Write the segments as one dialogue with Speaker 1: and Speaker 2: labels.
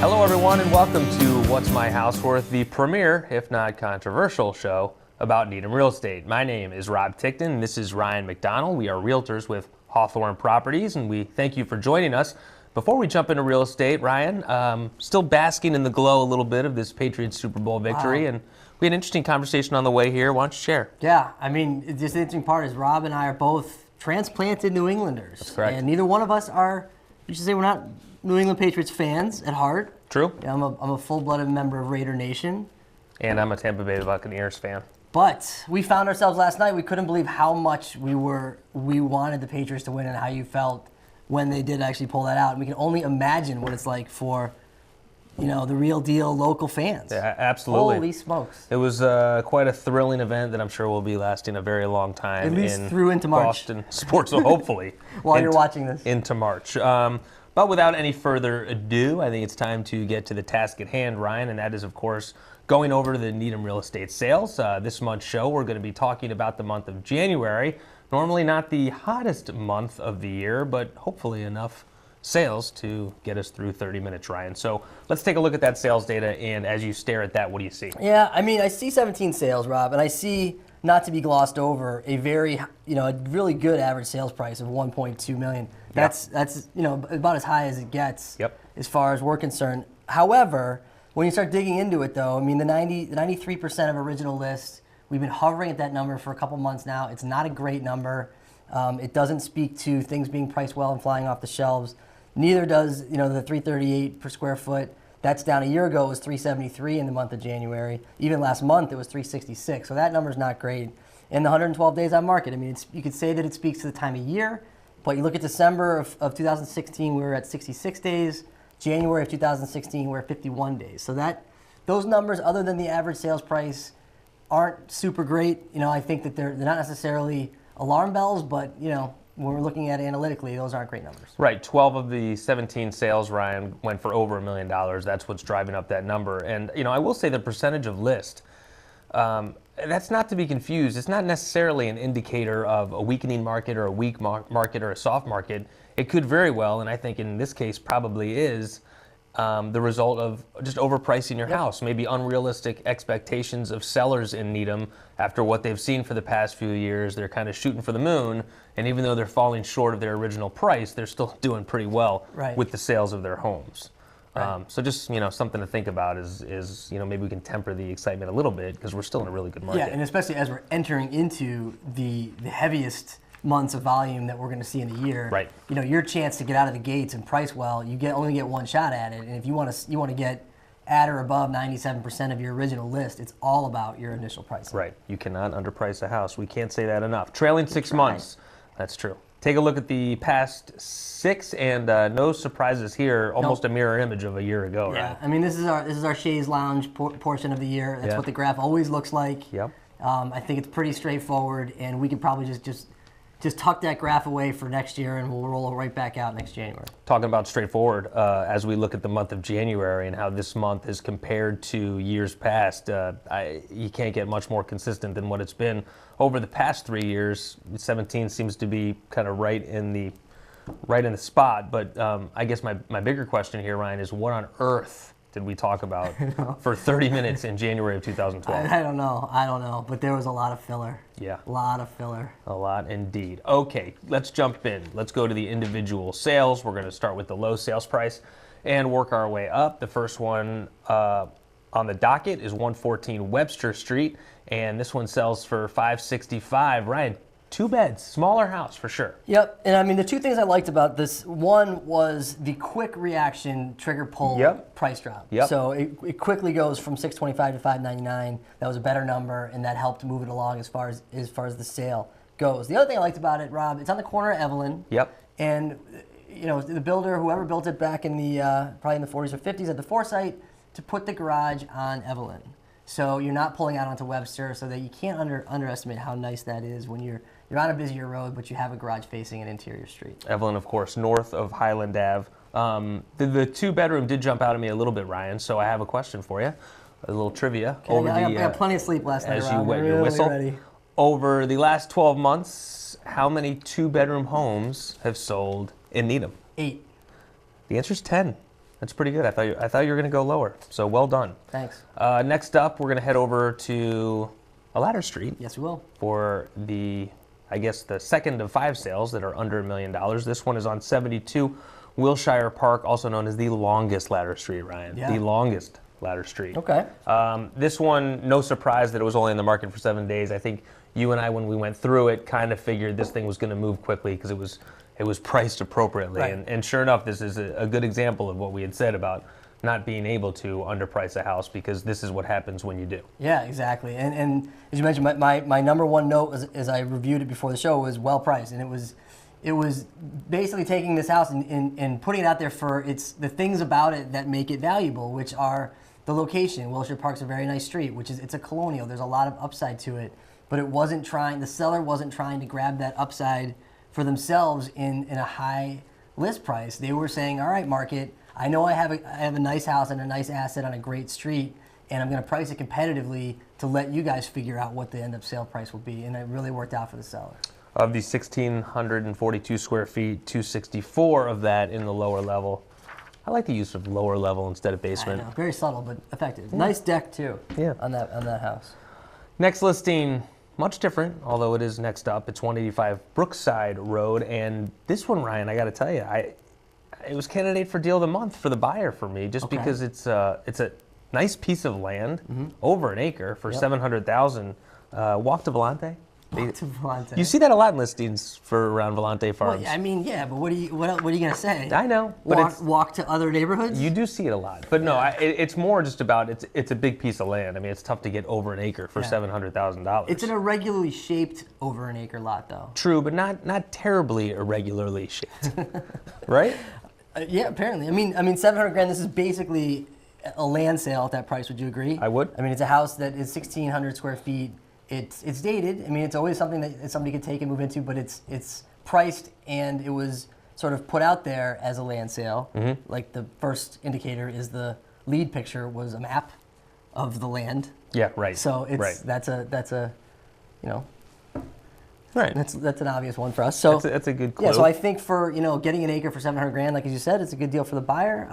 Speaker 1: Hello, everyone, and welcome to What's My House Worth, the premier, if not controversial, show about Needham real estate. My name is Rob Tickton, and this is Ryan McDonald. We are realtors with Hawthorn Properties, and we thank you for joining us. Before we jump into real estate, Ryan, still basking in the glow a little bit of this Patriots Super Bowl victory, and we had an interesting conversation on the way here. Why don't you share?
Speaker 2: Yeah, I mean, just the interesting part is Rob and I are both transplanted New Englanders.
Speaker 1: That's correct.
Speaker 2: And neither one of us are, you should say we're not New England Patriots fans at heart.
Speaker 1: True.
Speaker 2: Yeah, I'm a full-blooded member of Raider Nation.
Speaker 1: And I'm a Tampa Bay Buccaneers fan.
Speaker 2: But we found ourselves last night, we couldn't believe how much we wanted the Patriots to win and how you felt when they did actually pull that out. And we can only imagine what it's like for, you know, the real deal local fans.
Speaker 1: Yeah, absolutely.
Speaker 2: Holy smokes.
Speaker 1: It was quite a thrilling event that I'm sure will be lasting a very long time.
Speaker 2: At least through into March.
Speaker 1: Boston sports, so hopefully.
Speaker 2: While you're watching this.
Speaker 1: Into March. But without any further ado, I think it's time to get to the task at hand, Ryan, and that is, of course, going over the Needham real estate sales. This month's show, we're going to be talking about the month of January. Normally not the hottest month of the year, but hopefully enough sales to get us through 30 minutes, Ryan. So let's take a look at that sales data, and as you stare at that, what do you see?
Speaker 2: Yeah, I mean, I see 17 sales, Rob, and I see, not to be glossed over, a very, a really good average sales price of $1.2 million. That's about as high as it gets as far as we're concerned. However, when you start digging into it, though, I mean, the 93% of original lists, we've been hovering at that number for a couple months now. It's not a great number. It doesn't speak to things being priced well and flying off the shelves. Neither does, the $338 per square foot. That's down. A year ago, it was $373 in the month of January. Even last month, it was $366. So that number's not great. And the 112 days on market, I mean, you could say that it speaks to the time of year, but you look at December of 2016, we were at 66 days. January of 2016, we're at 51 days. So those numbers, other than the average sales price, aren't super great. I think that they're not necessarily alarm bells, but, when we're looking at it analytically, those aren't great numbers.
Speaker 1: Right. 12 of the 17 sales, Ryan, went for over $1 million. That's what's driving up that number. And, I will say the percentage of list, that's not to be confused. It's not necessarily an indicator of a weakening market or a weak market or a soft market. It could very well, and I think in this case probably is, the result of just overpricing your house, maybe unrealistic expectations of sellers in Needham after what they've seen for the past few years. They're kind of shooting for the moon, and even though they're falling short of their original price, they're still doing pretty well with the sales of their homes. Right. So just, something to think about is maybe we can temper the excitement a little bit because we're still in a really good market.
Speaker 2: Yeah, and especially as we're entering into the heaviest months of volume that we're going to see in the year.
Speaker 1: Right.
Speaker 2: Your chance to get out of the gates and price well, you only get one shot at it. And if you want to get at or above 97% of your original list, it's all about your initial price.
Speaker 1: Right. You cannot underprice a house. We can't say that enough. Trailing 6 months. That's true. Take a look at the past 6, and no surprises here. Almost a mirror image of a year ago, right?
Speaker 2: Yeah. I mean, this is our Chaise Lounge portion of the year. That's what the graph always looks like.
Speaker 1: Yep.
Speaker 2: I think it's pretty straightforward, and we could probably just tuck that graph away for next year, and we'll roll it right back out next January.
Speaker 1: Talking about straightforward, as we look at the month of January and how this month is compared to years past, you can't get much more consistent than what it's been over the past 3 years. 17 seems to be kind of right in the spot. But I guess my bigger question here, Ryan, is what on earth did we talk about for 30 minutes in January of 2012?
Speaker 2: I don't know, but there was a lot of filler.
Speaker 1: Yeah.
Speaker 2: A lot of filler.
Speaker 1: A lot indeed. Okay, let's jump in. Let's go to the individual sales. We're going to start with the low sales price and work our way up. The first one on the docket is 114 Webster Street, and this one sells for $565. Ryan, 2 beds, smaller house for sure.
Speaker 2: Yep, and I mean the 2 things I liked about this, one was the quick reaction trigger pull price drop.
Speaker 1: Yep.
Speaker 2: So it quickly goes from $625 to $599. That was a better number, and that helped move it along as far as the sale goes. The other thing I liked about it, Rob, it's on the corner of Evelyn.
Speaker 1: Yep.
Speaker 2: And the builder, whoever built it back in the probably in the 40s or 50s, had the foresight to put the garage on Evelyn. So you're not pulling out onto Webster, so that you can't underestimate how nice that is when you're on a busier road, but you have a garage facing an interior street.
Speaker 1: Evelyn, of course, north of Highland Ave. The 2-bedroom did jump out at me a little bit, Ryan, so I have a question for you. A little trivia.
Speaker 2: I got plenty of sleep last night,
Speaker 1: as
Speaker 2: Rob.
Speaker 1: you wet
Speaker 2: really
Speaker 1: your whistle.
Speaker 2: Ready.
Speaker 1: Over the last 12 months, how many 2-bedroom homes have sold in Needham?
Speaker 2: 8.
Speaker 1: The answer is 10. That's pretty good. I thought you were going to go lower. So well done.
Speaker 2: Thanks.
Speaker 1: Next up, we're going to head over to a ladder street.
Speaker 2: Yes, we will.
Speaker 1: For I guess the second of 5 sales that are under $1 million. This one is on 72 Wilshire Park, also known as the longest ladder street, Ryan.
Speaker 2: Yeah.
Speaker 1: The longest ladder street.
Speaker 2: Okay.
Speaker 1: This one, no surprise that it was only in the market for 7 days. I think you and I, when we went through it, kind of figured this thing was going to move quickly because it was priced appropriately.
Speaker 2: Right.
Speaker 1: And sure enough, this is a good example of what we had said about not being able to underprice a house, because this is what happens when you do.
Speaker 2: Yeah, exactly. And as you mentioned, my number one note as I reviewed it before the show was well priced, and it was basically taking this house and putting it out there for the things about it that make it valuable, which are the location. Wilshire Park's a very nice street, it's a colonial. There's a lot of upside to it, but the seller wasn't trying to grab that upside for themselves in a high list price. They were saying, all right, market, I know I have a nice house and a nice asset on a great street, and I'm going to price it competitively to let you guys figure out what the end of sale price will be, and it really worked out for the seller.
Speaker 1: Of the 1,642 square feet, 264 of that in the lower level. I like the use of lower level instead of basement.
Speaker 2: I know, very subtle but effective. Nice deck too.
Speaker 1: Yeah.
Speaker 2: On that house.
Speaker 1: Next listing, much different, although it is next up. It's 185 Brookside Road, and this one, Ryan, I got to tell you, it was candidate for deal of the month for the buyer for me, just because it's a nice piece of land, over an acre for $700,000. Walk to Volante.
Speaker 2: Volante.
Speaker 1: You see that a lot in listings for around Volante Farms.
Speaker 2: Well, I mean, yeah, but what are you going to say?
Speaker 1: I know, but
Speaker 2: walk to other neighborhoods.
Speaker 1: You do see it a lot, but no, it's more just about it's a big piece of land. I mean, it's tough to get over an acre for $700,000.
Speaker 2: It's an irregularly shaped over an acre lot, though.
Speaker 1: True, but not terribly irregularly shaped, right?
Speaker 2: Yeah, apparently. I mean, $700,000. This is basically a land sale at that price. Would you agree?
Speaker 1: I would.
Speaker 2: I mean, it's a house that is 1,600 square feet. It's dated. I mean, it's always something that somebody could take and move into, but it's priced, and it was sort of put out there as a land sale. Like the first indicator is the lead picture was a map of the land.
Speaker 1: Yeah, right.
Speaker 2: So that's a
Speaker 1: right.
Speaker 2: That's an obvious one for us. So
Speaker 1: that's a good clue.
Speaker 2: Yeah, so I think for getting an acre for $700,000, like as you said, it's a good deal for the buyer.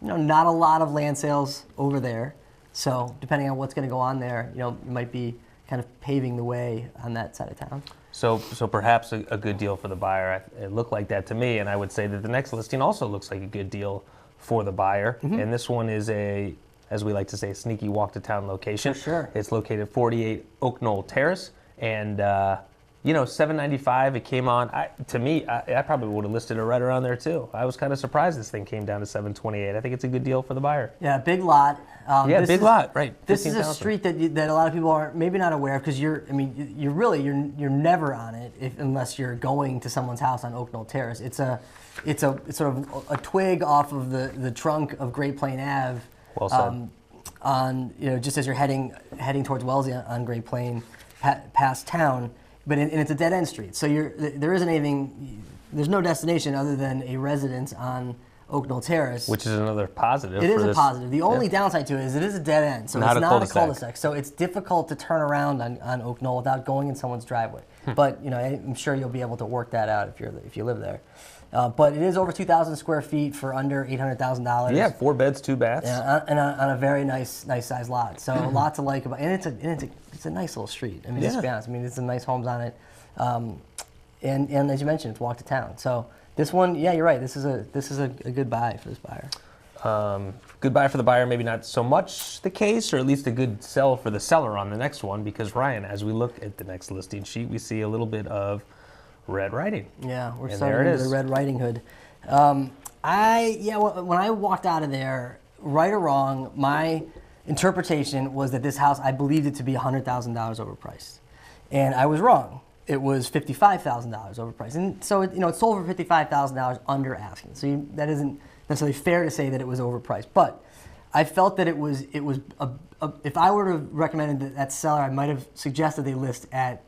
Speaker 2: Not a lot of land sales over there, so depending on what's going to go on there, it might be kind of paving the way on that side of town.
Speaker 1: So perhaps a good deal for the buyer. It looked like that to me, and I would say that the next listing also looks like a good deal for the buyer. And this one is as we like to say, a sneaky walk to town location.
Speaker 2: For sure.
Speaker 1: It's located 48 Oak Knoll Terrace, and $795. It came on. To me, I probably would have listed it right around there too. I was kind of surprised this thing came down to $728. I think it's a good deal for the buyer.
Speaker 2: Yeah, big lot.
Speaker 1: Big lot, right?
Speaker 2: This is a street that a lot of people are maybe not aware of, because you're never on it unless you're going to someone's house on Oak Knoll Terrace. It's sort of a twig off of the trunk of Great Plain Ave.
Speaker 1: Well said.
Speaker 2: Just as you're heading towards Wellesley on Great Plain, past town. But it's a dead end street, so there isn't anything. There's no destination other than a residence on Oak Knoll Terrace,
Speaker 1: which is another positive.
Speaker 2: It is a positive. The only downside to it is it is a dead end, so it's not a cul-de-sac. So it's difficult to turn around on Oak Knoll without going in someone's driveway. But I'm sure you'll be able to work that out if you live there. But it is over 2,000 square feet for under $800,000.
Speaker 1: Yeah, 4 beds, 2 baths.
Speaker 2: And on a very nice size lot. So lots to like about, and it's a nice little street. I mean, let's be honest. I mean, there's some nice homes on it, and as you mentioned, it's walk to town. So this one, yeah, you're right. This is a good buy for this buyer.
Speaker 1: Good buy for the buyer, maybe not so much the case, or at least a good sell for the seller on the next one, because Ryan, as we look at the next listing sheet, we see a little bit of red writing.
Speaker 2: Yeah, we're starting with the Red Riding Hood. When I walked out of there, right or wrong, my interpretation was that this house, I believed it to be $100,000 overpriced, and I was wrong. It was $55,000 overpriced, and so it sold for $55,000 under asking. So that isn't necessarily fair to say that it was overpriced, but I felt that it was if I were to recommend that seller, I might have suggested they list at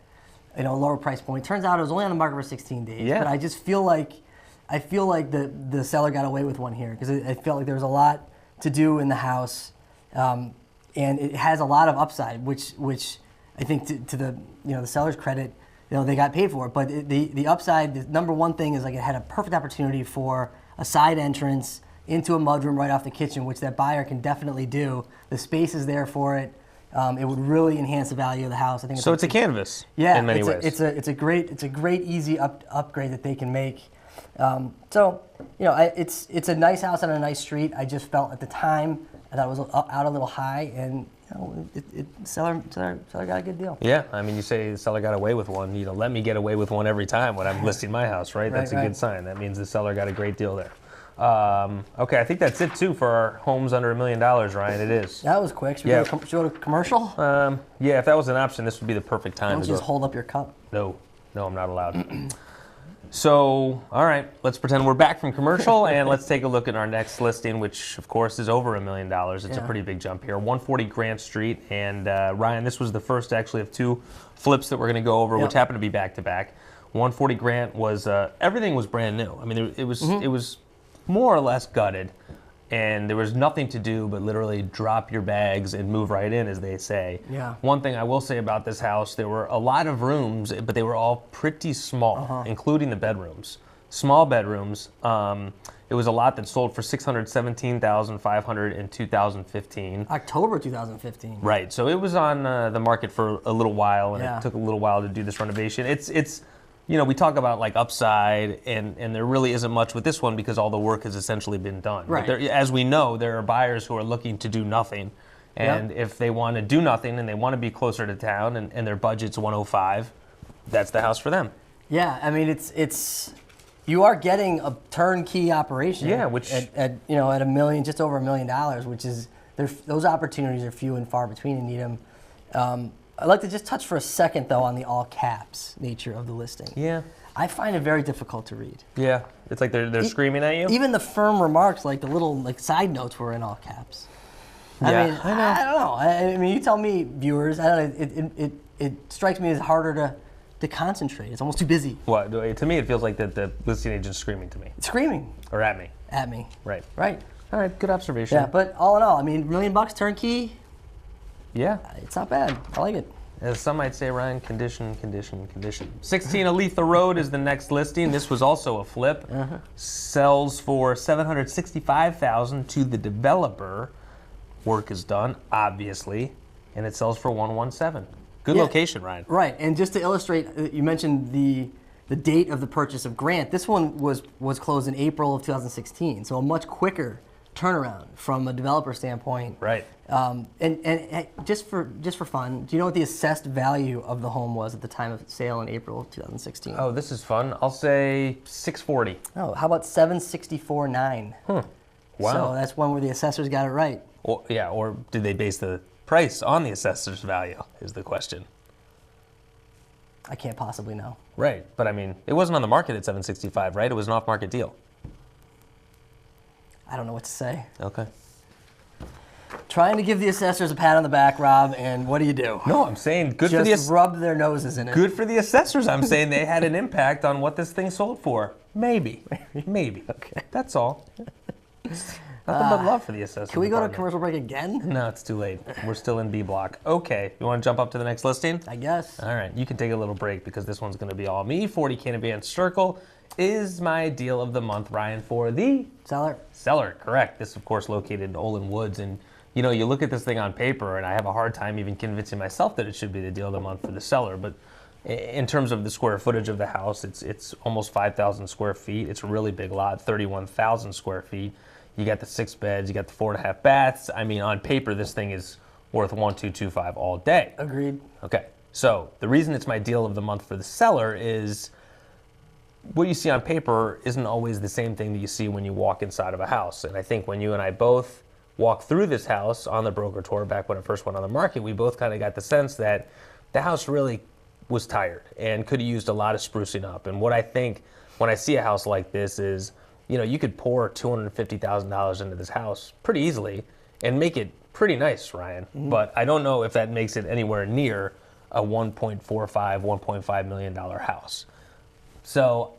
Speaker 2: a lower price point. Turns out it was only on the market for 16 days.
Speaker 1: Yeah.
Speaker 2: But I just feel like the seller got away with one here, because I felt like there was a lot to do in the house, and it has a lot of upside, which I think to the seller's credit, they got paid for it. But the upside, the number one thing is, like, it had a perfect opportunity for a side entrance into a mudroom right off the kitchen, which that buyer can definitely do. The space is there for it. It would really enhance the value of the house. I think.
Speaker 1: So it's a canvas.
Speaker 2: Yeah,
Speaker 1: in many ways.
Speaker 2: It's a great easy upgrade that they can make. So it's a nice house on a nice street. I just felt at the time I thought it was out a little high, and seller got a good deal.
Speaker 1: Yeah, I mean, you say the seller got away with one. Let me get away with one every time when I'm listing my house, right? That's a good sign. That means the seller got a great deal there. Okay, I think that's it too for our homes under $1 million, Ryan. It is.
Speaker 2: That was quick. Should we go to commercial?
Speaker 1: Yeah, if that was an option, this would be the perfect time.
Speaker 2: Don't just hold up your cup.
Speaker 1: No, I'm not allowed. So, all right, let's pretend we're back from commercial, and let's take a look at our next listing, which, of course, is over $1 million. It's a pretty big jump here. 140 Grant Street, and Ryan, this was the first, actually, of two flips that we're going to go over, which happened to be back-to-back. 140 Grant was, everything was brand new. I mean, it was more or less gutted, and there was nothing to do but literally drop your bags and move right in, as they say.
Speaker 2: Yeah.
Speaker 1: One thing I will say about this house, there were a lot of rooms, but they were all pretty small, including the bedrooms. Small bedrooms. It was a lot that sold for $617,500 in 2015.
Speaker 2: October 2015.
Speaker 1: Right. So it was on the market for a little while, and it took a little while to do this renovation. It's we talk about like upside, and there really isn't much with this one because all the work has essentially been done.
Speaker 2: Right.
Speaker 1: But as we know, there are buyers who are looking to do nothing. And if they want to do nothing and they want to be closer to town and their budget's 105, that's the house for them. Yeah,
Speaker 2: I mean you are getting a turnkey operation.
Speaker 1: Yeah, which
Speaker 2: at $1 million, just over $1 million, which is those opportunities are few and far between in Needham. I'd like to just touch for a second, though, on the all caps nature of the listing.
Speaker 1: Yeah.
Speaker 2: I find it very difficult to read.
Speaker 1: Yeah. It's like they're screaming at you?
Speaker 2: Even the firm remarks, like the little side notes were in all caps.
Speaker 1: Yeah,
Speaker 2: I don't know. I mean, you tell me, viewers, I don't know, it strikes me as harder to concentrate. It's almost too busy.
Speaker 1: What? To me, it feels like the listing agent's screaming to me.
Speaker 2: It's screaming.
Speaker 1: Or at me.
Speaker 2: At me.
Speaker 1: Right.
Speaker 2: Right.
Speaker 1: All right, good observation.
Speaker 2: Yeah, but all in all, I mean, $1 million turnkey,
Speaker 1: yeah,
Speaker 2: it's not bad. I like it.
Speaker 1: As some might say, Ryan, condition. 16 Aletha Road is the next listing. This was also a flip. Sells for $765,000 to the developer. Work is done, obviously, and it sells for $117,000. Good location, Ryan.
Speaker 2: Right, and just to illustrate, you mentioned the date of the purchase of Grant. This one was closed in April of 2016, so a much quicker turnaround from a developer standpoint.
Speaker 1: Right.
Speaker 2: And just for fun, do you know what the assessed value of the home was at the time of sale in April of 2016?
Speaker 1: Oh, this is fun. I'll say $640,000.
Speaker 2: Oh, how about $764,900?
Speaker 1: Wow.
Speaker 2: So that's one where the assessors got it right.
Speaker 1: Or did they base the price on the assessor's value is the question.
Speaker 2: I can't possibly know.
Speaker 1: Right, but I mean, it wasn't on the market at $765,000, right? It was an off-market deal.
Speaker 2: I don't know what to say.
Speaker 1: Okay.
Speaker 2: Trying to give the assessors a pat on the back, Rob, and what do you do?
Speaker 1: No, I'm saying good for the
Speaker 2: just rub their noses in it.
Speaker 1: Good for the assessors. I'm saying they had an impact on what this thing sold for. Maybe.
Speaker 2: Okay.
Speaker 1: That's all. Nothing but love for the assessors.
Speaker 2: Can we go to commercial break again?
Speaker 1: No, it's too late. We're still in B block. Okay, you want to jump up to the next listing?
Speaker 2: I guess.
Speaker 1: All right, you can take a little break because this one's going to be all me. 40 Canavan Circle is my deal of the month, Ryan, for the seller. Correct. This, of course, located in Olin Woods, and you look at this thing on paper, and I have a hard time even convincing myself that it should be the deal of the month for the seller. But in terms of the square footage of the house, it's almost 5,000 square feet. It's a really big lot, 31,000 square feet. You got the 6 beds, you got the 4.5 baths. I mean, on paper, this thing is worth $1,225 all day.
Speaker 2: Agreed.
Speaker 1: Okay, so the reason it's my deal of the month for the seller is what you see on paper isn't always the same thing that you see when you walk inside of a house. And I think when you and I both walked through this house on the broker tour back when it first went on the market, we both kind of got the sense that the house really was tired and could have used a lot of sprucing up. And what I think when I see a house like this is, you could pour $250,000 into this house pretty easily and make it pretty nice, Ryan. Mm-hmm. But I don't know if that makes it anywhere near a $1.45, $1.5 million house. So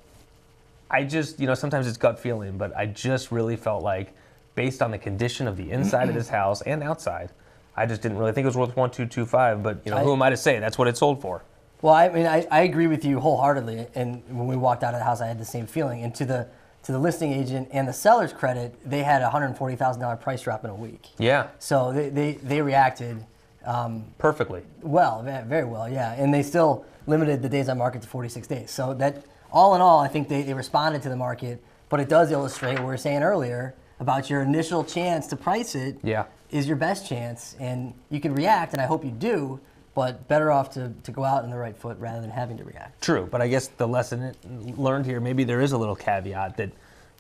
Speaker 1: I just, sometimes it's gut feeling, but I just really felt like based on the condition of the inside of this house and outside, I just didn't really think it was worth $1,225, but who am I to say? That's what it sold for. Well,
Speaker 2: I mean, I agree with you wholeheartedly, and when we walked out of the house, I had the same feeling. And to to the listing agent and the seller's credit, they had a $140,000 price drop in a week.
Speaker 1: Yeah.
Speaker 2: So they reacted
Speaker 1: perfectly.
Speaker 2: Well, very well, yeah. And they still limited the days on market to 46 days. So that, all in all, I think they responded to the market. But it does illustrate what we were saying earlier about your initial chance to price it is your best chance. And you can react, and I hope you do, but better off to go out on the right foot rather than having to react.
Speaker 1: True, but I guess the lesson learned here, maybe there is a little caveat that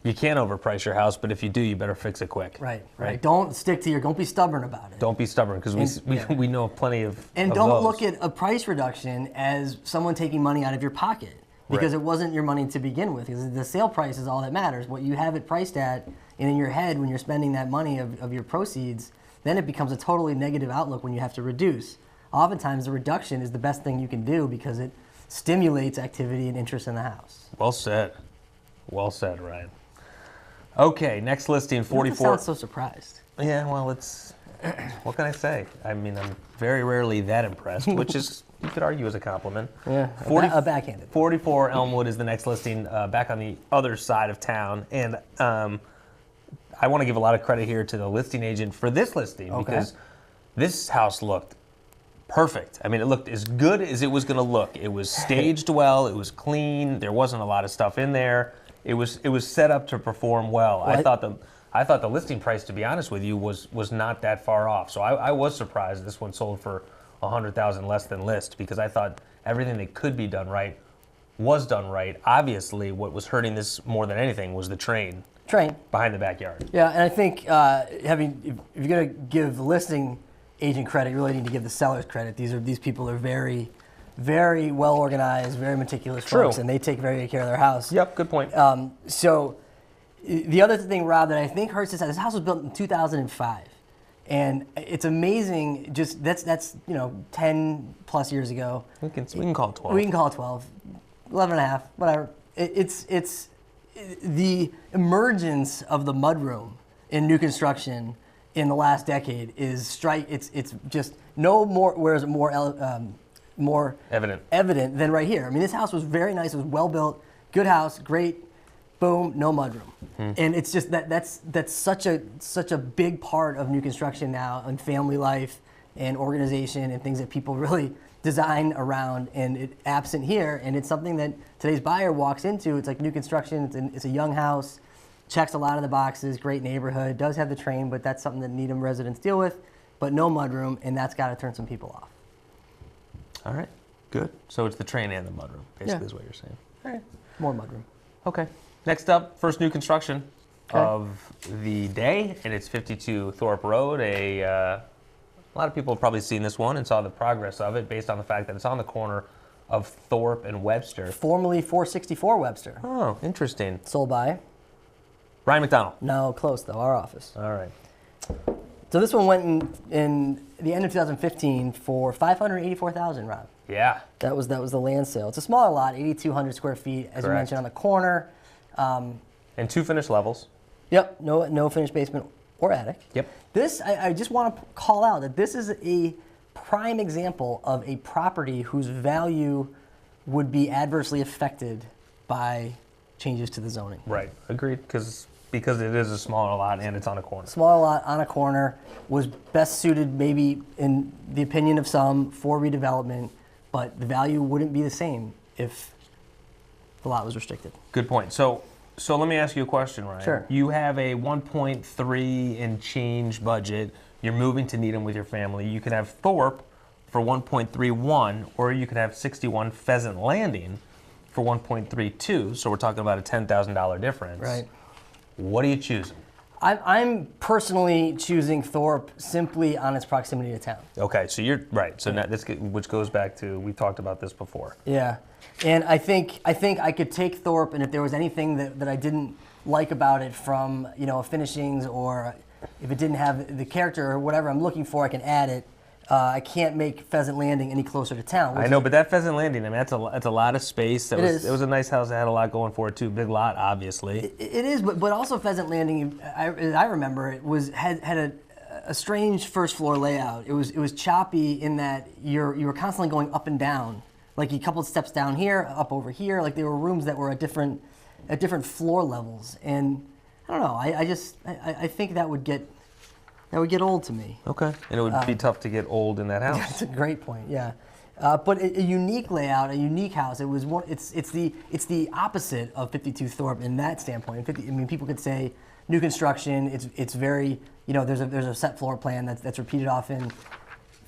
Speaker 1: you can't overprice your house, but if you do, you better fix it quick.
Speaker 2: Right. Don't stick to don't be stubborn about it.
Speaker 1: Don't be stubborn, because we know plenty of
Speaker 2: And
Speaker 1: of
Speaker 2: don't
Speaker 1: those.
Speaker 2: look at a price reduction as someone taking money out of your pocket, because it wasn't your money to begin with. Because the sale price is all that matters. What you have it priced at, and in your head when you're spending that money of your proceeds, then it becomes a totally negative outlook when you have to reduce. Oftentimes, the reduction is the best thing you can do because it stimulates activity and interest in the house.
Speaker 1: Well said. Well said, Ryan. Okay, next listing, 44.
Speaker 2: You sound so surprised.
Speaker 1: Yeah, well, it's, what can I say? I mean, I'm very rarely that impressed, which is, you could argue, is a compliment.
Speaker 2: Yeah, a backhanded.
Speaker 1: 44 Elmwood is the next listing, back on the other side of town. And I want to give a lot of credit here to the listing agent for this listing because this house looked perfect. I mean, it looked as good as it was going to look. It was staged well. It was clean. There wasn't a lot of stuff in there. It was set up to perform well. I thought the listing price, to be honest with you, was not that far off. So I was surprised this one sold for $100,000 less than list, because I thought everything that could be done right was done right. Obviously, what was hurting this more than anything was the train behind the backyard.
Speaker 2: Yeah, and I think if you're going to give the listing agent credit, you really need to give the sellers credit. These people are very, very well organized, very meticulous folks, and they take very good care of their house.
Speaker 1: Yep, good point.
Speaker 2: So the other thing, Rob, that I think hurts this house was built in 2005, and it's amazing. Just that's 10 plus years ago.
Speaker 1: We can call it 12.
Speaker 2: We can call it 12, 11 and a half, whatever. It's the emergence of the mudroom in new construction in the last decade is it's just no more, whereas more evident than right here. I mean, this house was very nice. It was well built, good house, great, boom, no mudroom. And it's just that's such a big part of new construction now, and family life and organization and things that people really design around, and it absent here. And it's something that today's buyer walks into. It's like new construction. It's a young house. Checks a lot of the boxes, great neighborhood, does have the train, but that's something that Needham residents deal with, but no mudroom, and that's got to turn some people off.
Speaker 1: All right, good. So it's the train and the mudroom, basically, is what you're saying.
Speaker 2: All right, more mudroom.
Speaker 1: Okay. Next up, first new construction of the day, and it's 52 Thorpe Road. A lot of people have probably seen this one and saw the progress of it based on the fact that it's on the corner of Thorpe and Webster.
Speaker 2: Formerly 464 Webster.
Speaker 1: Oh, interesting.
Speaker 2: Sold by?
Speaker 1: Ryan McDonald.
Speaker 2: No, close though, our office.
Speaker 1: All right.
Speaker 2: So this one went in the end of 2015 for $584,000, Rob.
Speaker 1: Yeah.
Speaker 2: That was the land sale. It's a smaller lot, 8,200 square feet, as you mentioned, on the corner.
Speaker 1: And 2 finished levels.
Speaker 2: Yep, no finished basement or attic.
Speaker 1: Yep.
Speaker 2: This, I just want to call out that this is a prime example of a property whose value would be adversely affected by changes to the zoning.
Speaker 1: Right, agreed, because it is a smaller lot and it's on a corner.
Speaker 2: Smaller lot on a corner was best suited, maybe in the opinion of some, for redevelopment, but the value wouldn't be the same if the lot was restricted.
Speaker 1: Good point. So let me ask you a question, Ryan.
Speaker 2: Sure.
Speaker 1: You have a 1.3 and change budget. You're moving to Needham with your family. You could have Thorpe for 1.31, or you could have 61 Pheasant Landing for 1.32. So we're talking about a $10,000 difference.
Speaker 2: Right.
Speaker 1: What are you choosing?
Speaker 2: I'm personally choosing Thorpe simply on its proximity to town.
Speaker 1: Okay, so you're right. So now this, which goes back to, we talked about this before.
Speaker 2: Yeah, and I think I could take Thorpe, and if there was anything that I didn't like about it from finishings, or if it didn't have the character or whatever I'm looking for, I can add it. I can't make Pheasant Landing any closer to town.
Speaker 1: I know, but that Pheasant Landing, I mean, that's a lot of space. It was a nice house that had a lot going for it too. Big lot, obviously.
Speaker 2: It is, but also Pheasant Landing, as I remember, it had a strange first floor layout. It was choppy in that you were constantly going up and down, like a couple of steps down here, up over here. Like there were rooms that were at different at different floor levels, and I don't know. I think that would get old to me.
Speaker 1: Okay, and it would be tough to get old in that house.
Speaker 2: That's a great point. Yeah. But a unique layout, a unique house. It's the opposite of 52 Thorpe in that standpoint. People could say new construction. It's very, there's a set floor plan that's repeated often.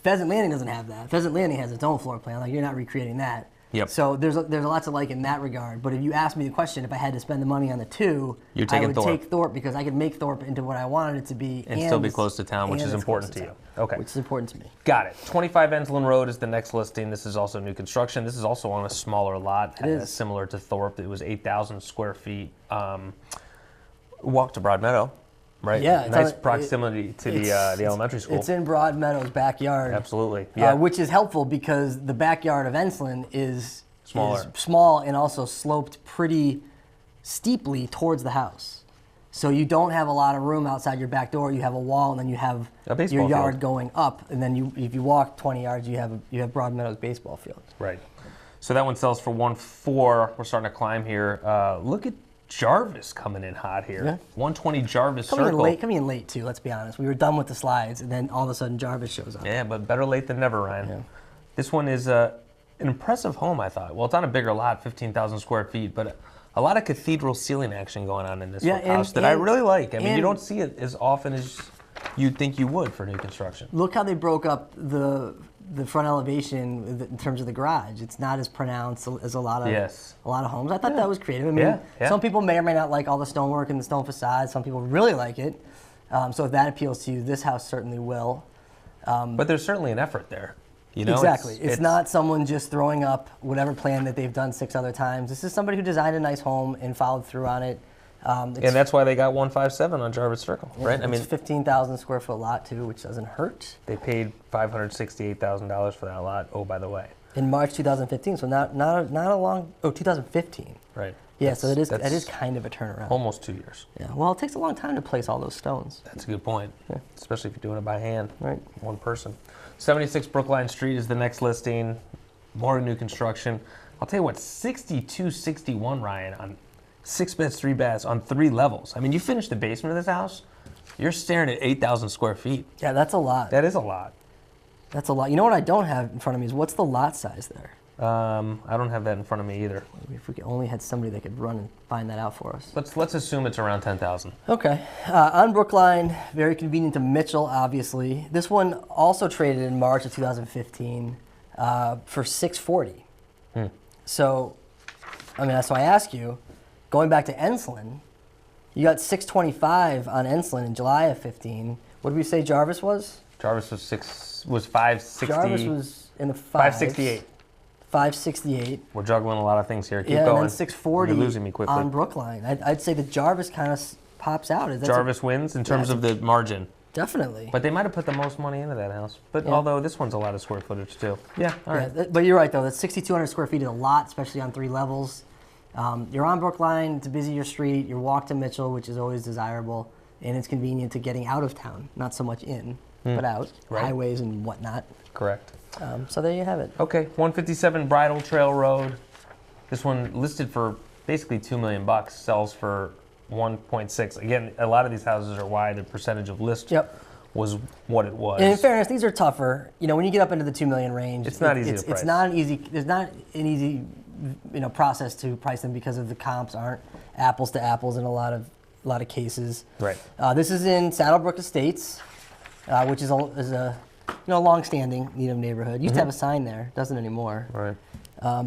Speaker 2: Pheasant Landing doesn't have that. Pheasant Landing has its own floor plan. Like, you're not recreating that.
Speaker 1: Yep.
Speaker 2: So there's lots to like in that regard. But if you ask me the question, if I had to spend the money on the two, I would take Thorpe because I could make Thorpe into what I wanted it to be.
Speaker 1: And still be close to town, which is important to you. Okay.
Speaker 2: Which is important to me.
Speaker 1: Got it. 25 Ensland Road is the next listing. This is also new construction. This is also on a smaller lot.
Speaker 2: It is.
Speaker 1: Similar to Thorpe. It was 8,000 square feet. Walk to Broadmeadow, right?
Speaker 2: Yeah.
Speaker 1: Nice proximity to the elementary school.
Speaker 2: It's in Broadmeadow's backyard.
Speaker 1: Absolutely. Yeah.
Speaker 2: Which is helpful because the backyard of Ensland is small and also sloped pretty steeply towards the house. So you don't have a lot of room outside your back door. You have a wall, and then you have your yard going up, and then if you walk 20 yards, you have Broadmeadow's baseball field.
Speaker 1: Right. So that one sells for 1.4. We're starting to climb here. Look at Jarvis coming in hot here. Yeah. 120 Jarvis Circle.
Speaker 2: Coming in late too. Let's be honest. We were done with the slides, and then all of a sudden Jarvis shows up.
Speaker 1: Yeah, but better late than never, Ryan.
Speaker 2: Yeah.
Speaker 1: This one is an impressive home, I thought. Well, it's on a bigger lot, 15,000 square feet, but a lot of cathedral ceiling action going on in this house that I really like. I mean, you don't see it as often as you'd think you would for new construction.
Speaker 2: Look how they broke up the front elevation in terms of the garage. It's not as pronounced as a lot of homes. I thought that was creative. I mean, some people may or may not like all the stonework and the stone facade. Some people really like it. So if that appeals to you, this house certainly will.
Speaker 1: But there's certainly an effort there.
Speaker 2: Exactly. It's not someone just throwing up whatever plan that they've done 6 other times. This is somebody who designed a nice home and followed through on it.
Speaker 1: And that's why they got 157 on Jarvis Circle, right?
Speaker 2: I mean, 15,000 square foot lot too, which doesn't hurt.
Speaker 1: They paid $568,000 for that lot. Oh, by the way,
Speaker 2: in March 2015, so not a long. 2015.
Speaker 1: Right.
Speaker 2: Yeah, so that is kind of a turnaround.
Speaker 1: Almost 2 years.
Speaker 2: Yeah. Well, it takes a long time to place all those stones.
Speaker 1: That's a good point. Yeah. Especially if you're doing it by hand.
Speaker 2: Right.
Speaker 1: One person. 76 Brookline Street is the next listing. More new construction. I'll tell you what, 6261, Ryan, on 6 beds, 3 baths, on 3 levels. I mean, you finish the basement of this house, you're staring at 8,000 square feet.
Speaker 2: Yeah, that's a lot.
Speaker 1: That is a lot.
Speaker 2: That's a lot. You know what I don't have in front of me is what's the lot size there?
Speaker 1: I don't have that in front of me either.
Speaker 2: Maybe if we only had somebody that could run and find that out for us.
Speaker 1: Let's assume it's around 10,000.
Speaker 2: Okay. On Brookline, very convenient to Mitchell, obviously. This one also traded in March of 2015 for $640. So, I mean, so I ask you, going back to Ensland, you got $625 on Ensland in July of 15. What did we say Jarvis was?
Speaker 1: Jarvis was 560.
Speaker 2: Jarvis was in the
Speaker 1: 568.
Speaker 2: 568.
Speaker 1: We're juggling a lot of things here. Keep going.
Speaker 2: And then 640
Speaker 1: You're losing me quickly.
Speaker 2: on Brookline. I'd say that Jarvis kind of pops out.
Speaker 1: Jarvis wins in terms of the margin.
Speaker 2: Definitely.
Speaker 1: But they might have put the most money into that house. But although this one's a lot of square footage too. Yeah, all right.
Speaker 2: Yeah, but you're right, though. That 6,200 square feet is a lot, especially on 3 levels. You're on Brookline. It's a busier street. You walk to Mitchell, which is always desirable. And it's convenient to getting out of town. Not so much in, but out. Right. Highways and whatnot.
Speaker 1: Correct.
Speaker 2: So there you have it.
Speaker 1: Okay, 157 Bridle Trail Road. This one listed for basically $2 million, sells for 1.6. Again, a lot of these houses are why the percentage of list was what it was.
Speaker 2: And in fairness, these are tougher. When you get up into the $2 million range,
Speaker 1: it's not easy to price.
Speaker 2: It's not easy. There's not an easy, process to price them because of the comps aren't apples to apples in a lot of cases.
Speaker 1: Right.
Speaker 2: This is in Saddlebrook Estates, which is a long-standing Needham neighborhood. Used to have a sign there, doesn't anymore.
Speaker 1: Right.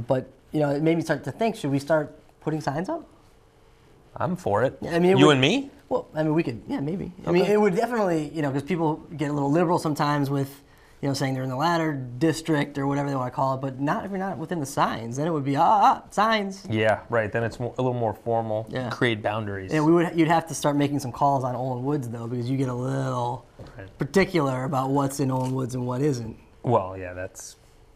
Speaker 2: But it made me start to think: should we start putting signs up?
Speaker 1: I'm for it.
Speaker 2: I mean,
Speaker 1: and me?
Speaker 2: Well, I mean, we could. Yeah, maybe.
Speaker 1: Okay.
Speaker 2: I mean, it would definitely, because people get a little liberal sometimes with, saying they're in the ladder district or whatever they want to call it. But not if you're not within the signs. Then it would be signs.
Speaker 1: Yeah, right. Then it's a little more formal. Yeah. Create boundaries.
Speaker 2: And you'd have to start making some calls on Olin Woods though, because you get a little particular about what's in Olin Woods and what isn't.
Speaker 1: Well, yeah,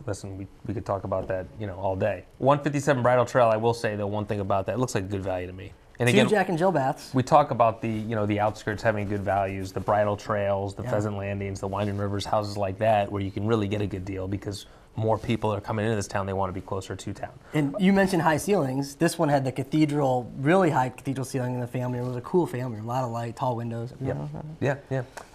Speaker 1: listen, we could talk about that, all day. 157 Bridle Trail, I will say, though, one thing about that, it looks like good value to me. And
Speaker 2: Two
Speaker 1: again,
Speaker 2: Jack and Jill baths.
Speaker 1: we talk about the outskirts having good values, the bridle trails, the pheasant landings, the winding rivers, houses like that, where you can really get a good deal because more people are coming into this town. They want to be closer to town.
Speaker 2: And you mentioned high ceilings. This one had the cathedral, really high cathedral ceiling in the family. It was a cool family, a lot of light, tall windows.
Speaker 1: Yeah.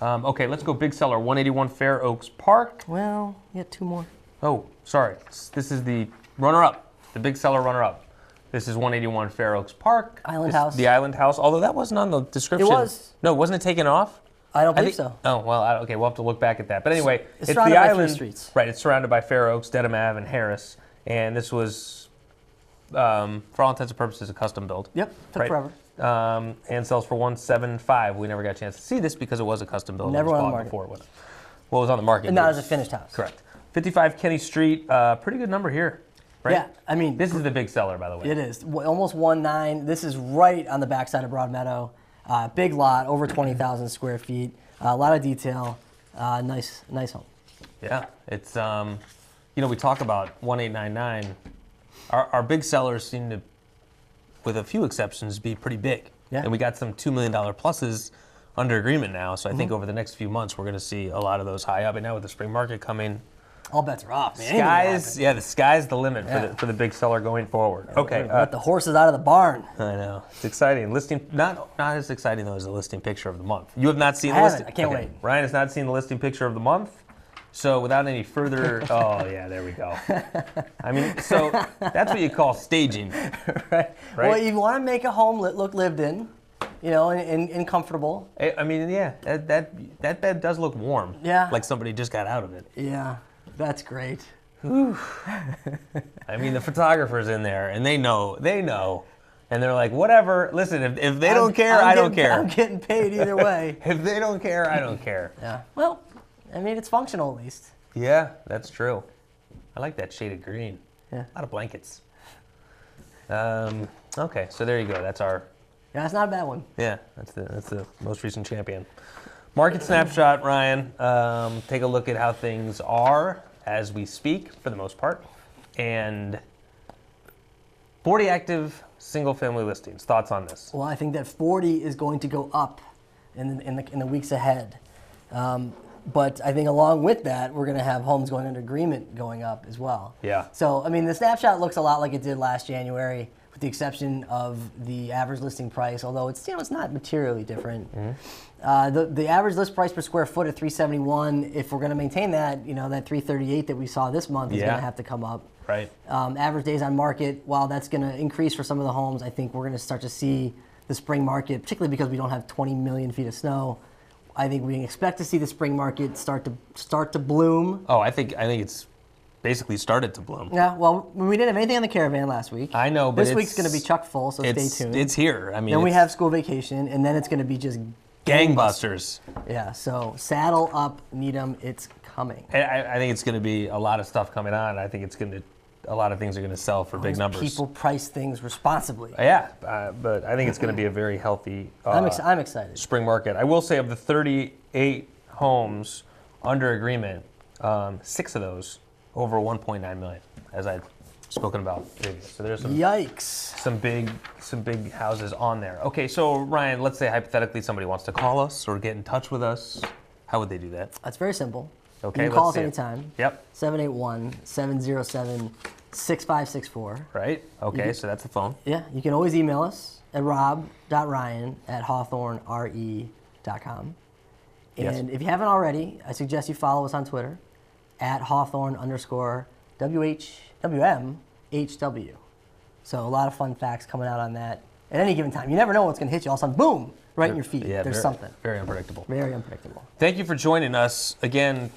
Speaker 1: Okay, let's go big seller, 181 Fair Oaks Park.
Speaker 2: Well, you got two more.
Speaker 1: Oh, sorry. This is the runner-up, the big seller runner-up. This is 181 Fair Oaks Park.
Speaker 2: Island House.
Speaker 1: The Island House, although that wasn't on the description.
Speaker 2: It was.
Speaker 1: No, wasn't it taken off?
Speaker 2: I don't believe so.
Speaker 1: Oh, well, okay, we'll have to look back at that. But anyway,
Speaker 2: It's
Speaker 1: the
Speaker 2: surrounded by three
Speaker 1: island.
Speaker 2: streets.
Speaker 1: Right, it's surrounded by Fair Oaks, Dedham Ave, and Harris. And this was, for all intents and purposes, a custom build.
Speaker 2: Yep, took forever.
Speaker 1: And sells for $175. We never got a chance to see this because it was a custom build.
Speaker 2: Never
Speaker 1: It was
Speaker 2: went on the
Speaker 1: bought
Speaker 2: market.
Speaker 1: before it went. Well, it was on the market.
Speaker 2: And not as a finished house.
Speaker 1: Correct. 55 Kenny Street, pretty good number here, right?
Speaker 2: Yeah, I mean.
Speaker 1: This is the big seller, by the way.
Speaker 2: It is. Almost 1.9. This is right on the backside of Broadmeadow. Big lot, over 20,000 square feet. A lot of detail. Nice home.
Speaker 1: Yeah, it's, we talk about 1899. Our big sellers seem to, with a few exceptions, be pretty big.
Speaker 2: Yeah.
Speaker 1: And we got some $2 million pluses under agreement now. So I think over the next few months, we're going to see a lot of those high up. And now with the spring market coming,
Speaker 2: all bets are off, man.
Speaker 1: the sky's the limit for the big seller going forward. Okay.
Speaker 2: Let the horses out of the barn.
Speaker 1: I know. It's exciting. Listing, not as exciting though as the listing picture of the month. You have not seen the
Speaker 2: I
Speaker 1: listing.
Speaker 2: haven't. I can't wait.
Speaker 1: Ryan has not seen the listing picture of the month. So without any further, oh yeah, there we go. I mean, so that's what you call staging,
Speaker 2: right? Well, you want to make a home look lived in, and comfortable.
Speaker 1: I mean, yeah, that bed does look warm.
Speaker 2: Yeah.
Speaker 1: Like somebody just got out of it.
Speaker 2: Yeah, that's great.
Speaker 1: I mean, the photographer's in there, and they know, and they're like, whatever. Listen, if they don't care, I don't care.
Speaker 2: I'm getting paid either way.
Speaker 1: If they don't care, I don't care.
Speaker 2: Yeah. Well, I mean, it's functional at least.
Speaker 1: Yeah, that's true. I like that shade of green.
Speaker 2: Yeah.
Speaker 1: A lot of blankets. Okay, so there you go. That's our.
Speaker 2: Yeah, that's not a bad one.
Speaker 1: Yeah, that's the most recent champion. Market snapshot, Ryan. Take a look at how things are as we speak, for the most part, and 40 active single-family listings. Thoughts on this?
Speaker 2: Well, I think that 40 is going to go up in the weeks ahead. But I think along with that, we're going to have homes going under agreement going up as well.
Speaker 1: Yeah.
Speaker 2: So, I mean, the snapshot looks a lot like it did last January, with the exception of the average listing price, although it's not materially different. The average list price per square foot at $371. If we're going to maintain that, that $338 that we saw this month is going to have to come up.
Speaker 1: Right.
Speaker 2: Average days on market, while that's going to increase for some of the homes, I think we're going to start to see the spring market, particularly because we don't have 20 million feet of snow. I think we expect to see the spring market start to bloom.
Speaker 1: Oh, I think it's basically started to bloom.
Speaker 2: Yeah, well, we didn't have anything on the caravan last week.
Speaker 1: I know, but
Speaker 2: this week's going to be chock full, so stay tuned.
Speaker 1: It's here. I mean,
Speaker 2: then we have school vacation, and then it's going to be just
Speaker 1: gangbusters.
Speaker 2: Yeah, so saddle up, Needham, it's coming.
Speaker 1: I think it's going to be a lot of stuff coming on. I think a lot of things are going to sell for big numbers.
Speaker 2: People price things responsibly.
Speaker 1: Yeah, but I think it's going to be a very healthy
Speaker 2: I'm excited.
Speaker 1: Spring market. I will say of the 38 homes under agreement, 6 of those over 1.9 million, as I've spoken about previous. So there's some big houses on there. Okay, so Ryan, let's say hypothetically somebody wants to call us or get in touch with us. How would they do that?
Speaker 2: That's very simple.
Speaker 1: Okay,
Speaker 2: you can call us anytime.
Speaker 1: Yep.
Speaker 2: 781-707-6564.
Speaker 1: Right. Okay, so that's the phone.
Speaker 2: Yeah, you can always email us at rob.ryan@hawthornre.com. And if you haven't already, I suggest you follow us on Twitter at Hawthorn_WMHW. So a lot of fun facts coming out on that. At any given time, you never know what's going to hit you. All of a sudden, boom, right in your feed.
Speaker 1: Yeah,
Speaker 2: There's something.
Speaker 1: Very unpredictable.
Speaker 2: Very unpredictable.
Speaker 1: Thank you for joining us. Again,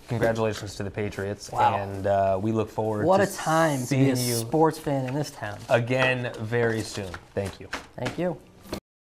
Speaker 1: congratulations to the Patriots.
Speaker 2: Wow.
Speaker 1: And we look forward
Speaker 2: what
Speaker 1: to
Speaker 2: a time to be a sports fan in this town.
Speaker 1: Again very soon. Thank you.
Speaker 2: Thank you.